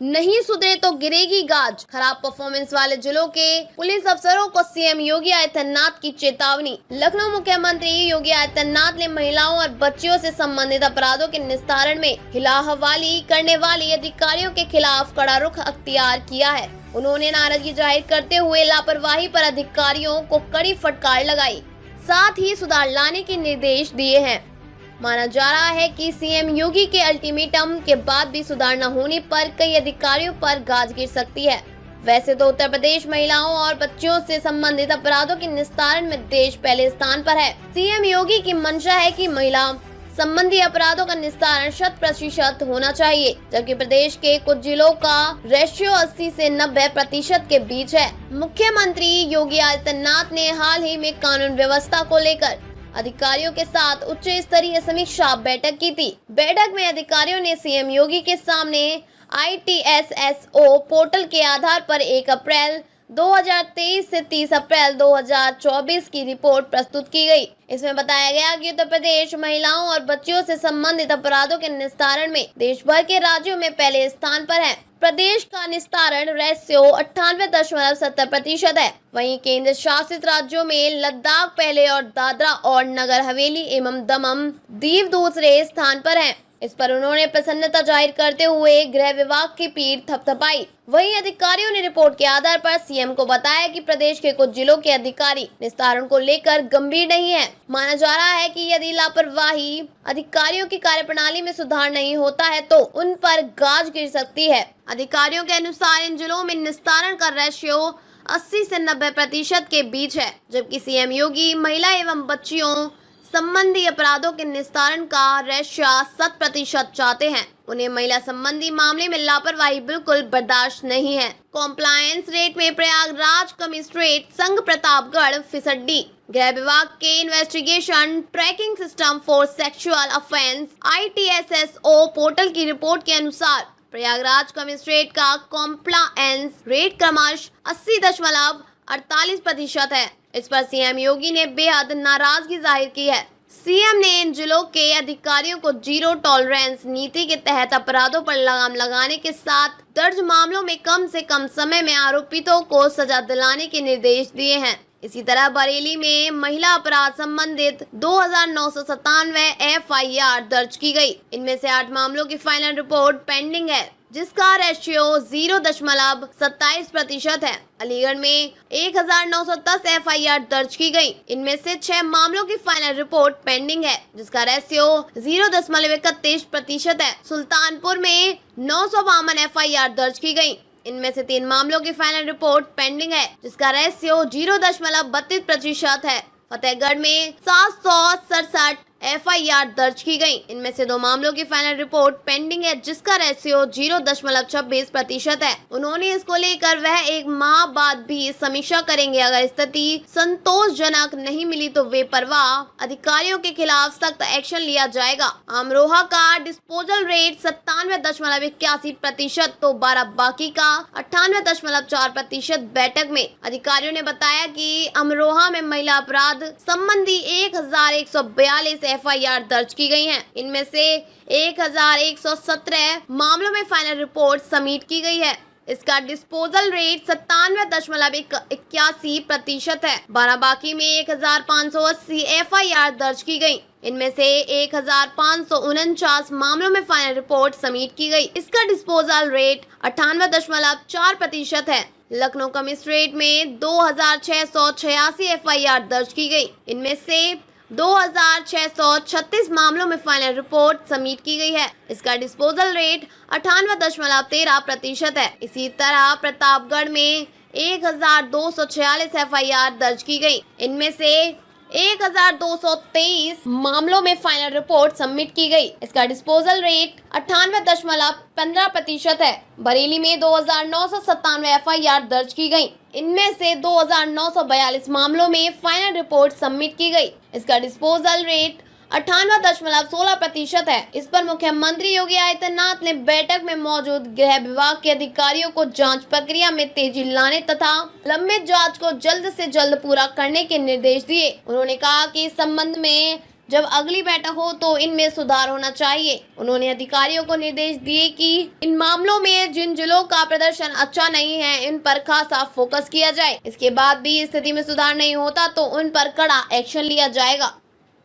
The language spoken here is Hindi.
नहीं सुधरे तो गिरेगी गाज। खराब परफॉर्मेंस वाले जिलों के पुलिस अफसरों को सीएम योगी आदित्यनाथ की चेतावनी। लखनऊ मुख्यमंत्री योगी आदित्यनाथ ने महिलाओं और बच्चियों से संबंधित अपराधों के निस्तारण में हिला-हवाली करने वाले अधिकारियों के खिलाफ कड़ा रुख अख्तियार किया है। उन्होंने नाराजगी जाहिर करते हुए लापरवाही पर अधिकारियों को कड़ी फटकार लगाई, साथ ही सुधार लाने के निर्देश दिए हैं। माना जा रहा है कि सीएम योगी के अल्टीमेटम के बाद भी सुधार न होने पर कई अधिकारियों पर गाज गिर सकती है। वैसे तो उत्तर प्रदेश महिलाओं और बच्चियों से संबंधित अपराधों के निस्तारण में देश पहले स्थान पर है। सीएम योगी की मंशा है कि महिला संबंधी अपराधों का निस्तारण 100% होना चाहिए, जबकि प्रदेश के कुछ जिलों का रेशियो 80 से 90% के बीच है। मुख्यमंत्री योगी आदित्यनाथ ने हाल ही में कानून व्यवस्था को लेकर अधिकारियों के साथ उच्च स्तरीय समीक्षा बैठक की थी। बैठक में अधिकारियों ने सीएम योगी के सामने ITSSO पोर्टल के आधार पर 1 अप्रैल 2023 से 30 अप्रैल 2024 की रिपोर्ट प्रस्तुत की गई। इसमें बताया गया कि उत्तर प्रदेश महिलाओं और बच्चियों से संबंधित अपराधों के निस्तारण में देश भर के राज्यों में पहले स्थान पर है। प्रदेश का निस्तारण रेशियो 98.70% है। वहीं केंद्र शासित राज्यों में लद्दाख पहले और दादरा और नगर हवेली एवं दमन दीव दूसरे स्थान पर है। इस पर उन्होंने प्रसन्नता जाहिर करते हुए गृह विभाग की पीठ थपथपाई। वहीं अधिकारियों ने रिपोर्ट के आधार पर सीएम को बताया कि प्रदेश के कुछ जिलों के अधिकारी निस्तारण को लेकर गंभीर नहीं है। माना जा रहा है कि यदि लापरवाही अधिकारियों की कार्यप्रणाली में सुधार नहीं होता है तो उन पर गाज गिर सकती है। अधिकारियों के अनुसार इन जिलों में निस्तारण का रेशियो 80 से 90% के बीच है, जबकि सीएम योगी महिला एवं बच्चियों संबंधी अपराधों के निस्तारण का रेशियो 100% चाहते हैं। उन्हें महिला संबंधी मामले में लापरवाही बिल्कुल बर्दाश्त नहीं है। कॉम्प्लायंस रेट में प्रयागराज कमिश्नरेट संघ प्रतापगढ़ फिसड्डी। गृह विभाग के investigation tracking system for sexual offence ITSSO portal की रिपोर्ट के अनुसार प्रयागराज कमिश्नरेट का कॉम्प्लायंस रेट क्रमशः 80.48% है। इस पर सीएम योगी ने बेहद नाराजगी जाहिर की है। सीएम ने इन जिलों के अधिकारियों को जीरो टॉलरेंस नीति के तहत अपराधों पर लगाम लगाने के साथ दर्ज मामलों में कम से कम समय में आरोपितों को सजा दिलाने के निर्देश दिए हैं। इसी तरह बरेली में महिला अपराध संबंधित 2997 FIR दर्ज की गई। इनमें से 8 मामलों की फाइनल रिपोर्ट पेंडिंग है, जिसका रेशियो 0.27% है। अलीगढ़ में 1910 FIR दर्ज की गई। इनमें से 6 मामलों की फाइनल रिपोर्ट पेंडिंग है, जिसका रेशियो 0.31% है। सुल्तानपुर में 952 FIR दर्ज की गई। इनमें से 3 मामलों की फाइनल रिपोर्ट पेंडिंग है, जिसका रेशियो 0.32% है। फतेहगढ़ में 767 FIR दर्ज की गई। इनमें से 2 मामलों की फाइनल रिपोर्ट पेंडिंग है, जिसका रेशियो 0.26% है। उन्होंने इसको लेकर वह 1 माह बाद भी समीक्षा करेंगे। अगर स्थिति संतोषजनक नहीं मिली तो बेपरवाह अधिकारियों के खिलाफ सख्त एक्शन लिया जाएगा। अमरोहा का डिस्पोजल रेट 97.81% तो बाराबांकी का 98.4%। बैठक में अधिकारियों ने बताया कि अमरोहा में महिला अपराध संबंधी 1142 FIR दर्ज की गई हैं। इनमें से 1117 मामलों में फाइनल रिपोर्ट सबमिट की गई है। इसका डिस्पोजल रेट 97.81% है। बाराबांकी में 1580 FIR दर्ज की गई। इनमें से 1549 मामलों में फाइनल रिपोर्ट सबमिट की गई। इसका डिस्पोजल रेट 98.4% है। लखनऊ कमिश्नरेट में 2686 FIR दर्ज की गई। इनमें से 2636 मामलों में फाइनल रिपोर्ट सबमिट की गई है। इसका डिस्पोजल रेट 98.13% है। इसी तरह प्रतापगढ़ में 1246 FIR दर्ज की गई। इनमें से 1223 मामलों में फाइनल रिपोर्ट सबमिट की गई। इसका डिस्पोजल रेट 98.15% है। बरेली में 2997 FIR दर्ज की गई। इनमें से 2942 मामलों में फाइनल रिपोर्ट सबमिट की गई। इसका डिस्पोजल रेट 98.16% है। इस पर मुख्यमंत्री योगी आदित्यनाथ ने बैठक में मौजूद गृह विभाग के अधिकारियों को जांच प्रक्रिया में तेजी लाने तथा लंबित जांच को जल्द से जल्द पूरा करने के निर्देश दिए। उन्होंने कहा कि इस संबंध में जब अगली बैठक हो तो इनमें सुधार होना चाहिए। उन्होंने अधिकारियों को निर्देश दिए कि इन मामलों में जिन जिलों का प्रदर्शन अच्छा नहीं है इन पर खासा फोकस किया जाए। इसके बाद भी स्थिति में सुधार नहीं होता तो उन पर कड़ा एक्शन लिया जाएगा।